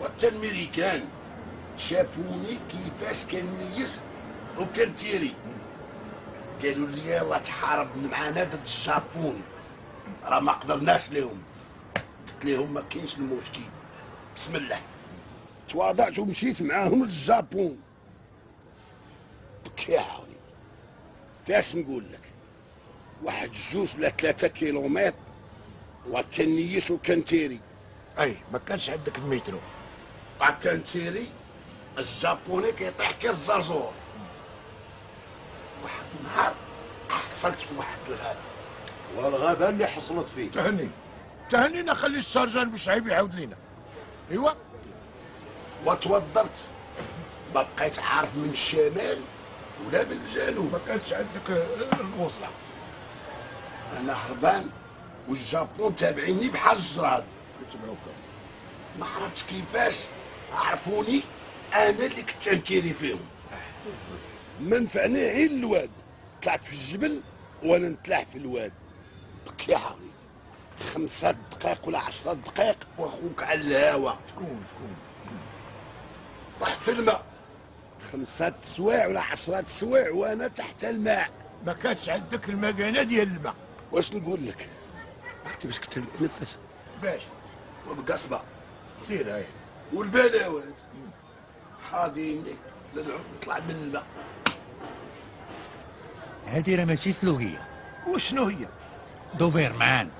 وحتى الميريكان شافوني كيفاش كنيس وكنتيري، قالوا لي راه تحارب معانا ضد الجابون، راه ما قدرناش لهم. قلت لهم ما كاينش المشكل، بسم الله. تواضعت ومشيت معاهم للجابون. بك يا حولي، فاش نقول لك، واحد 2 ولا 3 كيلومتر وكنيس وكنتيري. اي ما كانش عندك المترو. كنتيري الجابوني كيطيح كي الزرزور. واحد النهار حصلت في واحد الغابه. والغابه اللي حصلت فيه تهنينا، خلي السرجان بشعيب يعاود لينا. ايوا وتوضرت، ما بقيت عارف من الشمال ولا من الجنوب. ما كانش عندك الوصله. انا هربان والجابون تابعيني بحال الجراد. ما عرفتش كيفاش عرفوني انا اللي كنت نكيري فيهم. ما نفعني غير الواد، طلعت في الجبل وانا نتلاح في الواد. بك يا حولي، 5 دقائق ولا 10 دقائق واخوك على الهوا. شكون طحت في الماء. 5 سوايع ولا 10 سوايع وانا تحت الماء. ما كانش عندك المكانه ديال الماء. واش نقول لك، عرفتي باش كنت نتنفس باش وبقصبه دير هاي والبلاوات حاضيني نعود نطلع من الماء. هذه راه ماشي سلوكيه. وشنو هي؟ دوبيرمان.